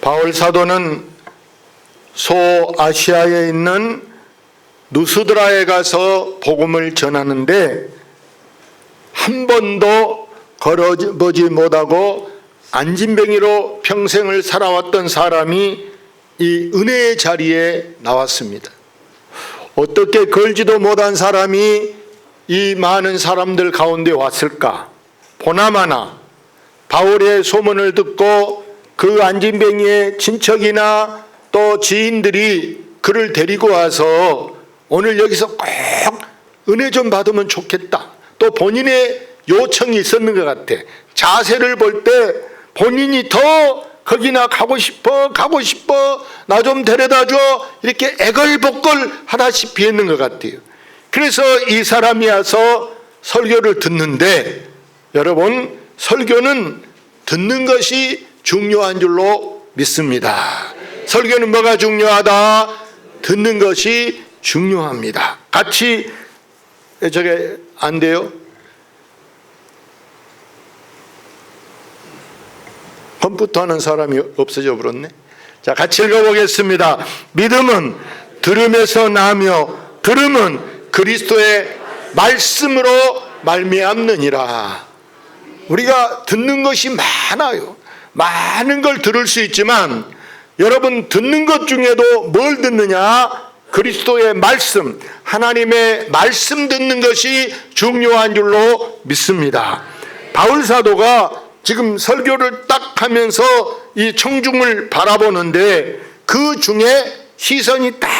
바울 사도는 소아시아에 있는 누스드라에 가서 복음을 전하는데 한 번도 걸어보지 못하고 안진뱅이로 평생을 살아왔던 사람이 이 은혜의 자리에 나왔습니다. 어떻게 걸지도 못한 사람이 이 많은 사람들 가운데 왔을까? 보나마나 바울의 소문을 듣고 그 안진뱅이의 친척이나 또 지인들이 그를 데리고 와서 오늘 여기서 꼭 은혜 좀 받으면 좋겠다. 또 본인의 요청이 있었는 것 같아. 자세를 볼 때 본인이 더 거기나 가고 싶어 나 좀 데려다줘 이렇게 애걸복걸 하다시피 했는 것 같아요. 그래서 이 사람이 와서 설교를 듣는데, 여러분, 설교는 듣는 것이 중요한 줄로 믿습니다. 설교는 뭐가 중요하다? 듣는 것이 중요합니다. 같이, 저게 안 돼요? 컴퓨터 하는 사람이 없어져 버렸네. 자, 같이 읽어보겠습니다. 믿음은 들음에서 나며 들음은 그리스도의 말씀으로 말미암느니라. 우리가 듣는 것이 많아요. 많은 걸 들을 수 있지만 여러분, 듣는 것 중에도 뭘 듣느냐? 그리스도의 말씀, 하나님의 말씀 듣는 것이 중요한 줄로 믿습니다. 바울 사도가 지금 설교를 딱 하면서 이 청중을 바라보는데 그 중에 시선이 딱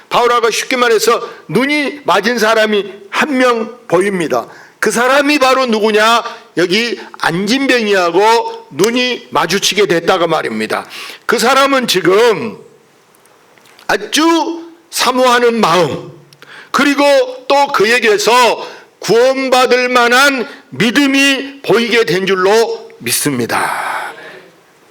바울하고 쉽게 말해서 눈이 맞은 사람이 한 명 보입니다. 그 사람이 바로 누구냐? 여기 안진뱅이하고 눈이 마주치게 됐다고 말입니다. 그 사람은 지금 아주 사모하는 마음, 그리고 또 그에게서 구원받을 만한 믿음이 보이게 된 줄로 믿습니다.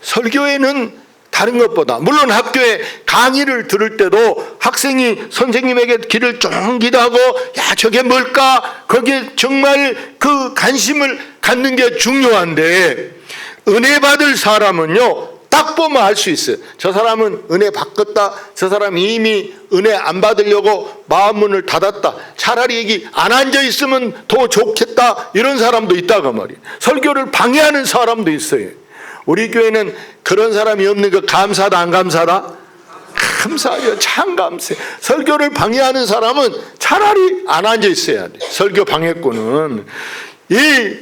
설교에는 다른 것보다, 물론 학교에 강의를 들을 때도 학생이 선생님에게 귀를 쫑기도 하고, 야, 저게 뭘까? 거기에 정말 그 관심을 갖는 게 중요한데, 은혜 받을 사람은요, 딱 보면 알 수 있어요. 저 사람은 은혜 받겠다, 저 사람이 이미 은혜 안 받으려고 마음문을 닫았다, 차라리 여기 안 앉아 있으면 더 좋겠다, 이런 사람도 있다고 말이에요. 설교를 방해하는 사람도 있어요. 우리 교회는 그런 사람이 없는 거 감사다 안 감사다? 감사하죠. 참 감사해요. 설교를 방해하는 사람은 차라리 안 앉아 있어야 돼. 설교 방해꾼은.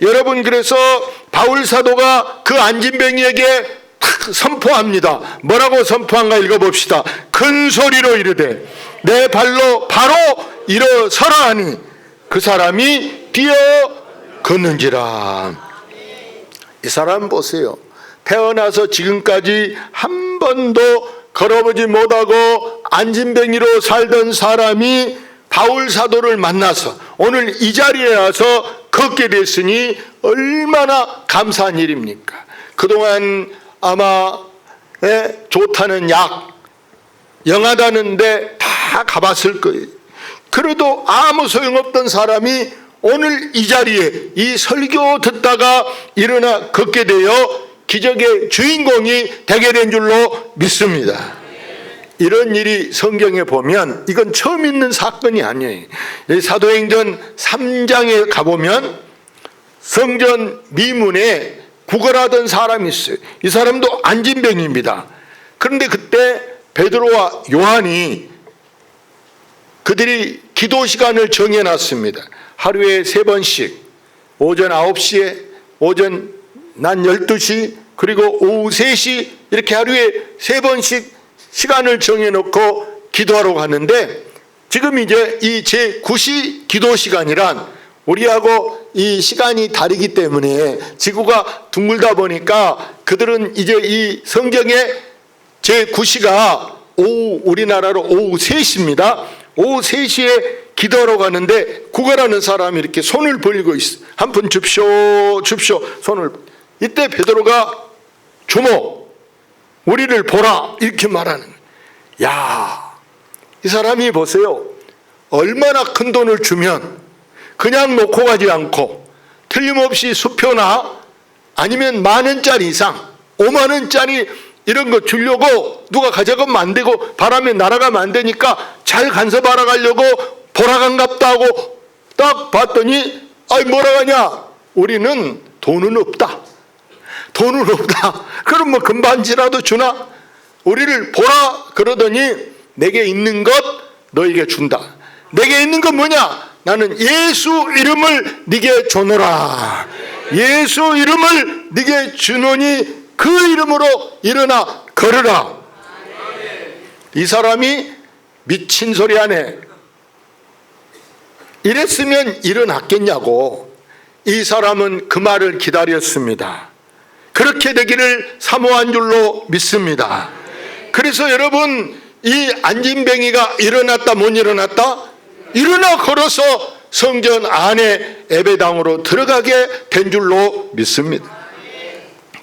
여러분, 그래서 바울 사도가 그 안진뱅이에게 선포합니다. 뭐라고 선포한가 읽어봅시다. 큰 소리로 이르되 내 발로 바로 일어서라 하니 그 사람이 뛰어 걷는지라. 이 사람 보세요. 태어나서 지금까지 한 번도 걸어보지 못하고 안진뱅이로 살던 사람이 바울 사도를 만나서 오늘 이 자리에 와서 걷게 됐으니 얼마나 감사한 일입니까? 그동안 아마 좋다는 약, 영하다는데 다 가봤을 거예요. 그래도 아무 소용없던 사람이 오늘 이 자리에 이 설교 듣다가 일어나 걷게 되어 기적의 주인공이 되게 된 줄로 믿습니다. 이런 일이 성경에 보면 이건 처음 있는 사건이 아니에요. 사도행전 3장에 가보면 성전 미문에 구걸하던 사람이 있어요. 이 사람도 안진뱅이입니다. 그런데 그때 베드로와 요한이 그들이 기도 시간을 정해놨습니다. 하루에 3번씩, 오전 9시에, 오전 낮 12시, 그리고 오후 3시, 이렇게 하루에 3번씩 시간을 정해놓고 기도하러 가는데, 지금 이제 이 제9시 기도 시간이란 우리하고 이 시간이 다르기 때문에 지구가 둥글다 보니까 그들은 이제 이 성경에 제9시가 오후, 우리나라로 오후 3시입니다. 오후 3시에 기도하러 가는데 구걸하는 사람이 이렇게 손을 벌리고 있어. 한 푼 줍쇼 손을. 이때 베드로가 주모, 우리를 보라, 이렇게 말하는 거예요. 야, 이 사람이 보세요. 얼마나 큰 돈을 주면 그냥 놓고 가지 않고 틀림없이 수표나 아니면 10,000원짜리 이상, 50,000원짜리 이런 거 주려고 누가 가져가면 안 되고 바람에 날아가면 안 되니까 잘 간섭 알아가려고 보라간갑다 하고 딱 봤더니 아이 뭐라 하냐, 우리는 돈은 없다. 돈은 없다. 그럼 뭐 금반지라도 주나? 우리를 보라 그러더니 내게 있는 것 너에게 준다. 내게 있는 건 뭐냐? 나는 예수 이름을 네게 주노라. 예수 이름을 네게 주노니 그 이름으로 일어나 걸으라. 이 사람이 미친 소리 하네. 이랬으면 일어났겠냐고. 이 사람은 그 말을 기다렸습니다. 그렇게 되기를 사모한 줄로 믿습니다. 그래서 여러분, 이 안진뱅이가 일어났다 못 일어났다? 일어나 걸어서 성전 안에 예배당으로 들어가게 된 줄로 믿습니다.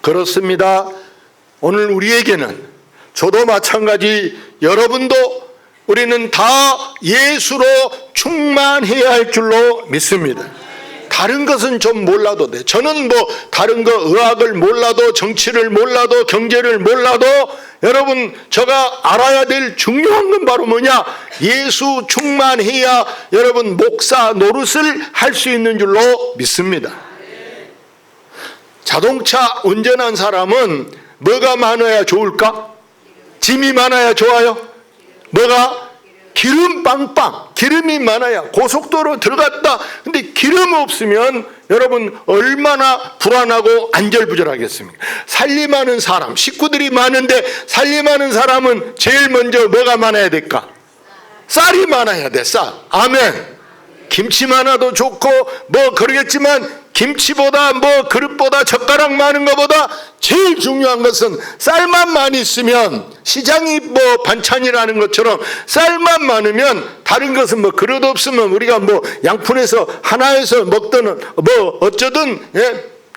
그렇습니다. 오늘 우리에게는, 저도 마찬가지, 여러분도 우리는 다 예수로 충만해야 할 줄로 믿습니다. 다른 것은 좀 몰라도 돼. 저는 뭐 다른 거 의학을 몰라도, 정치를 몰라도, 경제를 몰라도, 여러분 제가 알아야 될 중요한 건 바로 뭐냐? 예수 충만해야 여러분 목사 노릇을 할 수 있는 줄로 믿습니다. 자동차 운전한 사람은 뭐가 많아야 좋을까? 짐이 많아야 좋아요? 뭐가? 기름 빵빵, 기름이 많아야. 고속도로 들어갔다 근데 기름 없으면 여러분 얼마나 불안하고 안절부절하겠습니까? 살림하는 사람, 식구들이 많은데 살림하는 사람은 제일 먼저 뭐가 많아야 될까? 쌀이 많아야 돼. 쌀. 아멘. 김치 많아도 좋고 뭐 그러겠지만 김치보다 뭐 그릇보다 젓가락 많은 것보다 제일 중요한 것은 쌀만 많이 있으면, 시장이 뭐 반찬이라는 것처럼 쌀만 많으면 다른 것은 뭐 그릇 없으면 우리가 뭐 양푼에서 하나에서 먹든 뭐 어쩌든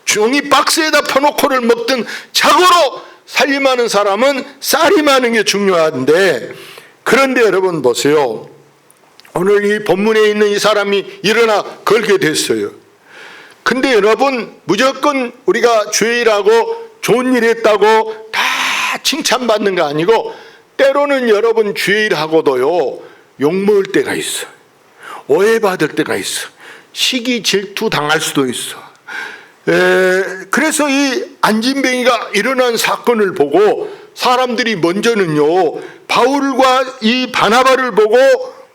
종이 박스에다 펴놓고를 먹든 자고로 살림하는 사람은 쌀이 많은 게 중요한데, 그런데 여러분 보세요. 오늘 이 본문에 있는 이 사람이 일어나 걸게 됐어요. 근데 여러분, 무조건 우리가 주일하고 좋은 일 했다고 다 칭찬받는 거 아니고, 때로는 여러분 주일하고도요 욕먹을 때가 있어. 오해받을 때가 있어. 시기 질투 당할 수도 있어. 그래서 이 안진뱅이가 일어난 사건을 보고 사람들이 먼저는요 바울과 이 바나바를 보고,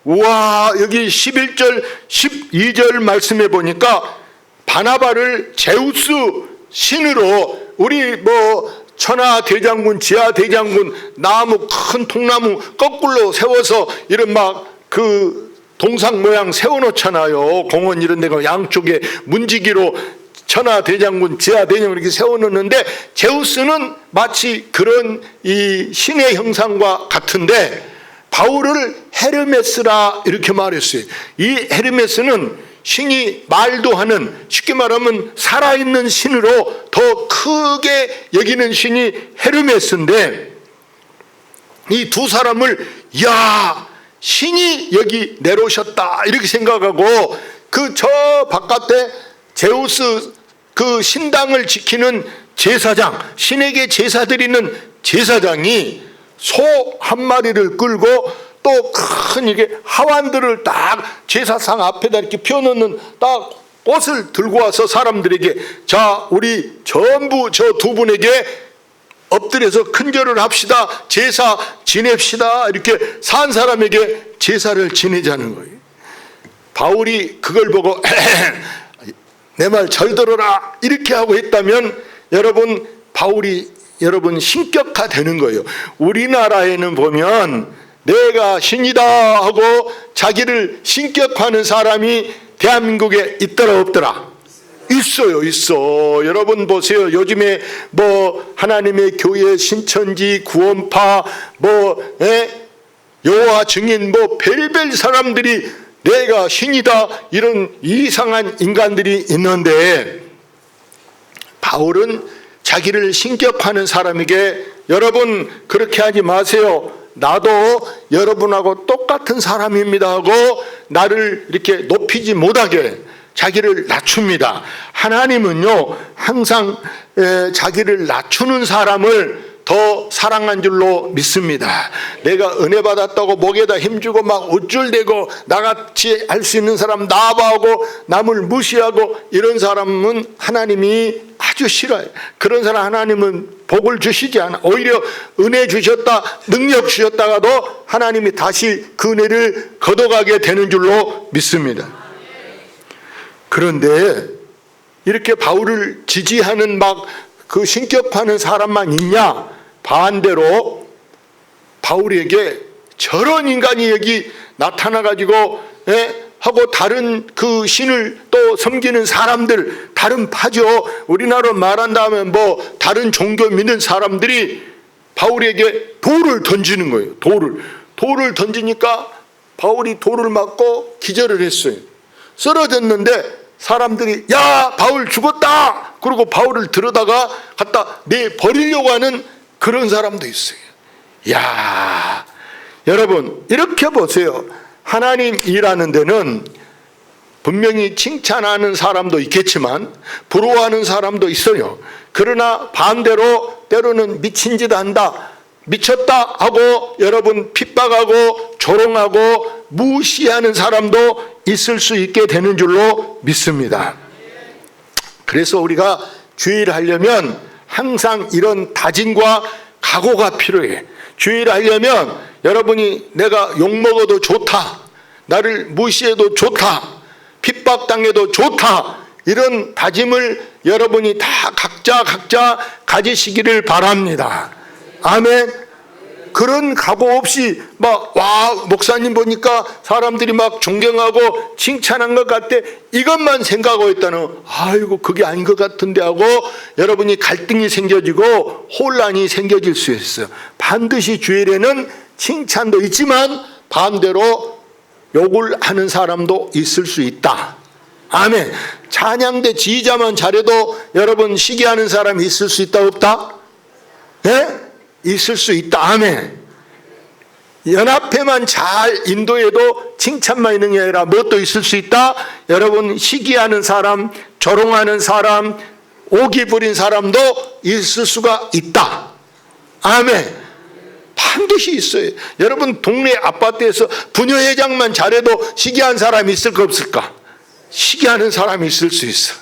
우와, 여기 11절 12절 말씀해 보니까 바나바를 제우스 신으로, 우리 뭐 천하 대장군, 지하 대장군, 나무 큰 통나무 거꾸로 세워서 이런 막 그 동상 모양 세워놓잖아요. 공원 이런 데가 양쪽에 문지기로 천하 대장군, 지하 대장군 이렇게 세워놓는데, 제우스는 마치 그런 이 신의 형상과 같은데 바울을 헤르메스라 이렇게 말했어요. 이 헤르메스는 신이 말도 하는, 쉽게 말하면 살아있는 신으로 더 크게 여기는 신이 헤르메스인데, 이 두 사람을 야, 신이 여기 내려오셨다 이렇게 생각하고, 그 저 바깥에 제우스 그 신당을 지키는 제사장, 신에게 제사 드리는 제사장이 소 한 마리를 끌고 또 큰 이게 하완들을 딱 제사상 앞에다 이렇게 펴놓는 딱 꽃을 들고 와서 사람들에게, 자, 우리 전부 저 두 분에게 엎드려서 큰절을 합시다, 제사 지냅시다, 이렇게 산 사람에게 제사를 지내자는 거예요. 바울이 그걸 보고 내 말 잘 들어라 이렇게 하고 했다면 여러분, 바울이 여러분 신격화되는 거예요. 우리나라에는 보면 내가 신이다 하고 자기를 신격화하는 사람이 대한민국에 있더라 없더라? 있어요, 있어. 여러분 보세요. 요즘에 뭐 하나님의 교회, 신천지, 구원파, 뭐 여호와 증인, 뭐 별별 사람들이 내가 신이다 이런 이상한 인간들이 있는데, 바울은 자기를 신격화하는 사람에게 여러분 그렇게 하지 마세요. 나도 여러분하고 똑같은 사람입니다 하고 나를 이렇게 높이지 못하게 자기를 낮춥니다. 하나님은요 항상 자기를 낮추는 사람을 더 사랑한 줄로 믿습니다. 내가 은혜 받았다고 목에다 힘주고 막 우쭐대고 나같이 할 수 있는 사람 나아봐하고 남을 무시하고 이런 사람은 하나님이 아주 싫어요. 그런 사람 하나님은 복을 주시지 않아. 오히려 은혜 주셨다, 능력 주셨다가도 하나님이 다시 그 은혜를 걷어가게 되는 줄로 믿습니다. 그런데 이렇게 바울을 지지하는 막 그 신격파는 사람만 있냐? 반대로 바울에게 저런 인간이 여기 나타나가지고 하고 다른 그 신을 또 섬기는 사람들, 다른 파죠. 우리나라로 말한다면 뭐 다른 종교 믿는 사람들이 바울에게 돌을 던지는 거예요. 돌을 던지니까 바울이 돌을 맞고 기절을 했어요. 쓰러졌는데 사람들이 야 바울 죽었다 그러고 바울을 들여다가 갖다 내버리려고 하는 그런 사람도 있어요. 야 여러분 이렇게 보세요. 하나님 일하는 데는 분명히 칭찬하는 사람도 있겠지만 부러워하는 사람도 있어요. 그러나 반대로 때로는 미친 짓 한다, 미쳤다 하고 여러분 핍박하고 조롱하고 무시하는 사람도 있을 수 있게 되는 줄로 믿습니다. 그래서 우리가 주의를 하려면 항상 이런 다짐과 각오가 필요해. 주의를 하려면 여러분이 내가 욕먹어도 좋다, 나를 무시해도 좋다, 핍박당해도 좋다, 이런 다짐을 여러분이 다 각자 가지시기를 바랍니다. 아멘. 그런 각오 없이 막 와 목사님 보니까 사람들이 막 존경하고 칭찬한 것 같아 이것만 생각하고 있다는 아이고 그게 아닌 것 같은데 하고 여러분이 갈등이 생겨지고 혼란이 생겨질 수 있어요. 반드시 주일에는 칭찬도 있지만 반대로 욕을 하는 사람도 있을 수 있다. 아멘. 찬양대 지휘자만 잘해도 여러분 시기하는 사람이 있을 수 있다 없다? 네? 있을 수 있다. 아멘. 연합회만 잘 인도해도 칭찬만 있는 게 아니라 무엇도 있을 수 있다. 여러분 시기하는 사람, 조롱하는 사람, 오기 부린 사람도 있을 수가 있다. 아멘. 반드시 있어요. 여러분 동네 아파트에서 부녀회장만 잘해도 시기한 사람이 있을까 없을까? 시기하는 사람이 있을 수 있어.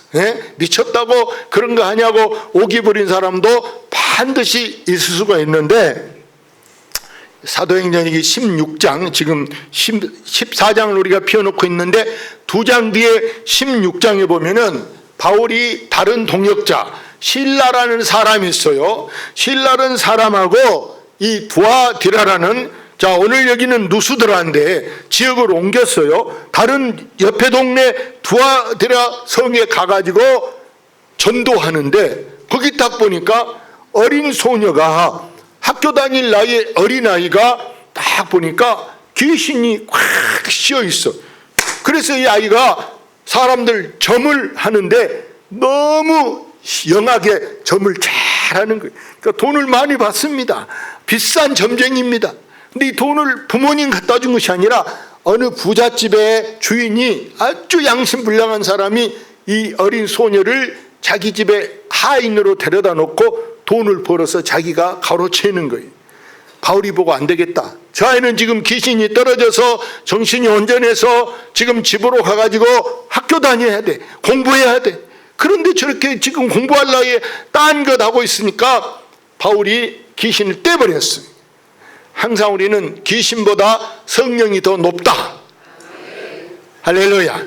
미쳤다고 그런 거 하냐고 오기 부린 사람도 반드시 있을 수가 있는데 사도행전기 16장 지금 14장을 우리가 펴놓고 있는데 2장 뒤에 16장에 보면은 바울이 다른 동역자 실라라는 사람이 있어요. 실라라는 사람하고 이 두아디라라는 자 오늘 여기는 누스드라인데 지역을 옮겼어요. 다른 옆에 동네 두아디라 성에 가가지고 전도하는데 거기 딱 보니까 어린 소녀가 학교 다닐 나이의 어린아이가 딱 보니까 귀신이 꽉 씌어 있어. 그래서 이 아이가 사람들 점을 하는데 너무 영하게 점을 잘하는 거예요. 그러니까 돈을 많이 받습니다. 비싼 점쟁이입니다. 근데 이 돈을 부모님 갖다 준 것이 아니라 어느 부잣집의 주인이 아주 양심불량한 사람이 이 어린 소녀를 자기 집에 하인으로 데려다 놓고 돈을 벌어서 자기가 가로채는 거예요. 바울이 보고 안 되겠다. 저 아이는 지금 귀신이 떨어져서 정신이 온전해서 지금 집으로 가가지고 학교 다녀야 돼. 공부해야 돼. 그런데 저렇게 지금 공부할 나이에 딴 것 하고 있으니까 바울이 귀신을 떼버렸어요. 항상 우리는 귀신보다 성령이 더 높다. 할렐루야.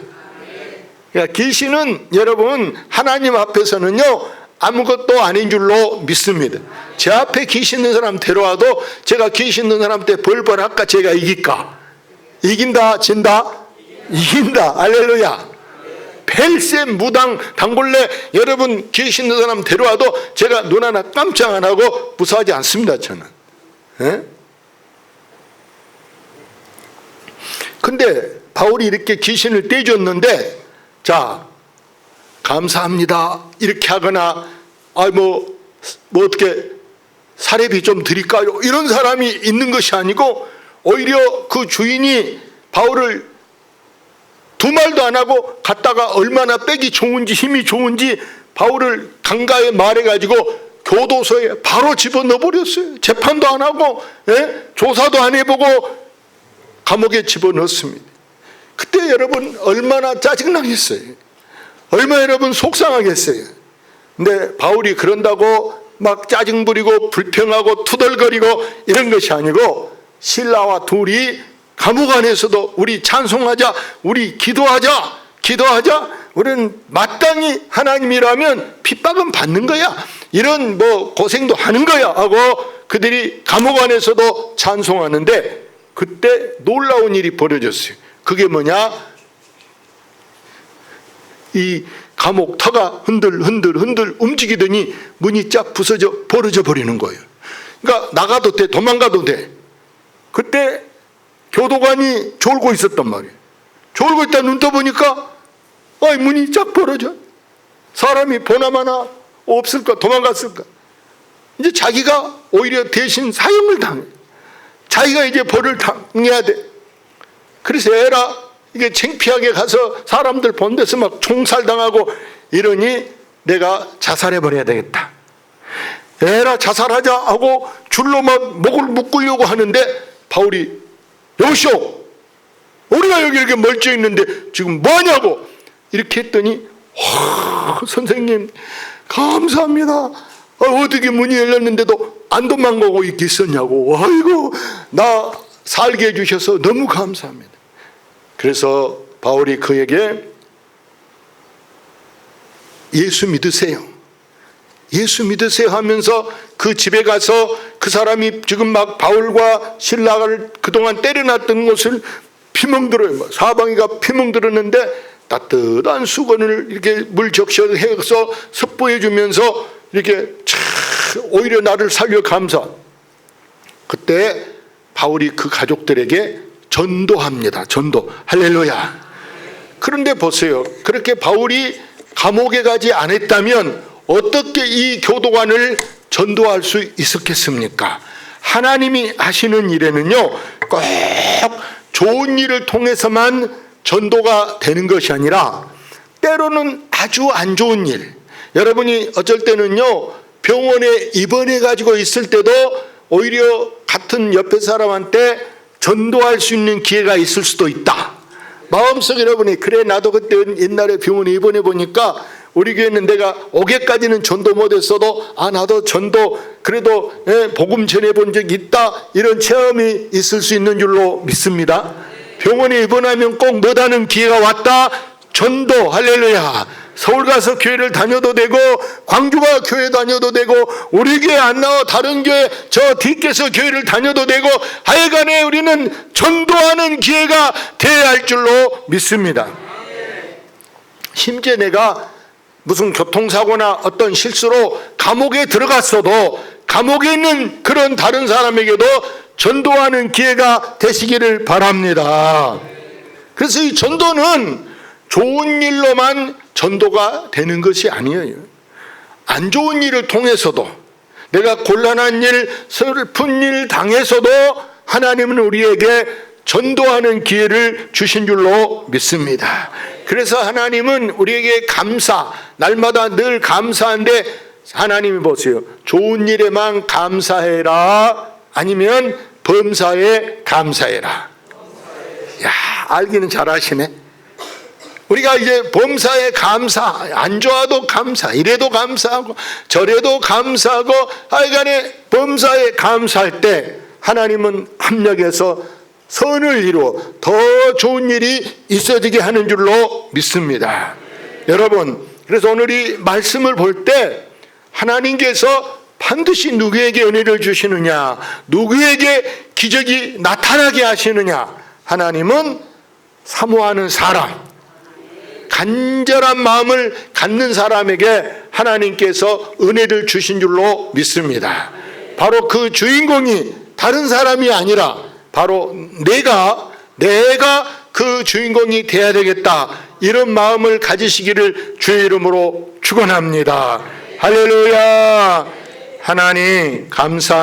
그러니까 귀신은 여러분 하나님 앞에서는요 아무것도 아닌 줄로 믿습니다. 제 앞에 귀신 있는 사람 데려와도 제가 귀신 있는 사람한테 벌벌 할까? 제가 이길까? 이긴다 진다? 이긴다. 할렐루야. 벨셈 무당 단골레 여러분 귀신 있는 사람 데려와도 제가 눈 하나 깜짝 안 하고 무사하지 않습니다. 저는. 근데 바울이 이렇게 귀신을 떼줬는데 자 감사합니다 이렇게 하거나 뭐 어떻게 사례비 좀 드릴까요? 이런 사람이 있는 것이 아니고 오히려 그 주인이 바울을 두 말도 안 하고 갔다가 얼마나 빼기 좋은지 힘이 좋은지 바울을 강가에 말해가지고 교도소에 바로 집어넣어 버렸어요. 재판도 안 하고, 조사도 안 해보고 감옥에 집어넣습니다. 그때 여러분 얼마나 짜증나겠어요. 얼마나 여러분 속상하겠어요. 근데 바울이 그런다고 막 짜증 부리고 불평하고 투덜거리고 이런 것이 아니고, 실라와 둘이 감옥 안에서도 우리 찬송하자, 우리 기도하자, 우리는 마땅히 하나님이라면 핍박은 받는 거야, 이런 고생도 하는 거야 하고 그들이 감옥 안에서도 찬송하는데, 그때 놀라운 일이 벌어졌어요. 그게 뭐냐? 이 감옥 터가 흔들 움직이더니 문이 쫙 벌어져 버리는 거예요. 그러니까 나가도 돼, 도망가도 돼. 그때 교도관이 졸고 있었단 말이에요. 졸고 있다 눈 떠보니까 문이 쫙 벌어져. 사람이 보나마나 없을까, 도망갔을까. 이제 자기가 오히려 대신 사형을 당해. 자기가 이제 벌을 당해야 돼. 그래서 에라 이게 창피하게 가서 사람들 본 데서 막 총살당하고 이러니 내가 자살해버려야 되겠다. 에라 자살하자 하고 줄로 막 목을 묶으려고 하는데 바울이, 여보시오, 우리가 여기 이렇게 멀쩡히 있는데 지금 뭐하냐고 이렇게 했더니, 선생님 감사합니다. 어떻게 문이 열렸는데도 안 도망가고 있겠었냐고. 아이고, 나 살게 해주셔서 너무 감사합니다. 그래서 바울이 그에게 예수 믿으세요, 예수 믿으세요 하면서 그 집에 가서 그 사람이 지금 막 바울과 실라를 그동안 때려놨던 것을 피멍들어요. 사방이가 피멍들었는데 따뜻한 수건을 이렇게 물 적셔서 섭보해 주면서 이렇게 오히려 나를 살려 감사. 그때 바울이 그 가족들에게 전도합니다. 전도. 할렐루야. 그런데 보세요. 그렇게 바울이 감옥에 가지 않았다면 어떻게 이 교도관을 전도할 수 있었겠습니까? 하나님이 하시는 일에는요, 꼭 좋은 일을 통해서만 전도가 되는 것이 아니라 때로는 아주 안 좋은 일, 여러분이 어쩔 때는요 병원에 입원해 가지고 있을 때도 오히려 같은 옆에 사람한테 전도할 수 있는 기회가 있을 수도 있다. 마음속에 여러분이, 그래 나도 그때 옛날에 병원에 입원해 보니까 우리 교회는 내가 5개까지는 전도 못했어도 나도 전도 그래도 복음 전해본 적이 있다, 이런 체험이 있을 수 있는 줄로 믿습니다. 병원에 입원하면 꼭 못하는 기회가 왔다. 전도. 할렐루야. 서울 가서 교회를 다녀도 되고 광주가 교회 다녀도 되고 우리 교회 안 나와 다른 교회 저 뒷께서 교회를 다녀도 되고 하여간에 우리는 전도하는 기회가 되어야 할 줄로 믿습니다. 심지어 내가 무슨 교통사고나 어떤 실수로 감옥에 들어갔어도 감옥에 있는 그런 다른 사람에게도 전도하는 기회가 되시기를 바랍니다. 그래서 이 전도는 좋은 일로만 전도가 되는 것이 아니에요. 안 좋은 일을 통해서도, 내가 곤란한 일, 슬픈 일 당해서도 하나님은 우리에게 전도하는 기회를 주신 줄로 믿습니다. 그래서 하나님은 우리에게 날마다 늘 감사한데, 하나님이 보세요. 좋은 일에만 감사해라, 아니면 범사에 감사해라. 야, 알기는 잘하시네. 우리가 이제 범사에 감사, 안 좋아도 감사, 이래도 감사하고 저래도 감사하고 하여간에 범사에 감사할 때 하나님은 합력해서 선을 이루어 더 좋은 일이 있어지게 하는 줄로 믿습니다. 여러분, 그래서 오늘 이 말씀을 볼 때 하나님께서 반드시 누구에게 은혜를 주시느냐, 누구에게 기적이 나타나게 하시느냐, 하나님은 사모하는 사람, 간절한 마음을 갖는 사람에게 하나님께서 은혜를 주신 줄로 믿습니다. 바로 그 주인공이 다른 사람이 아니라 바로 내가 그 주인공이 돼야 되겠다, 이런 마음을 가지시기를 주의 이름으로 축원합니다. 할렐루야. 하나님 감사.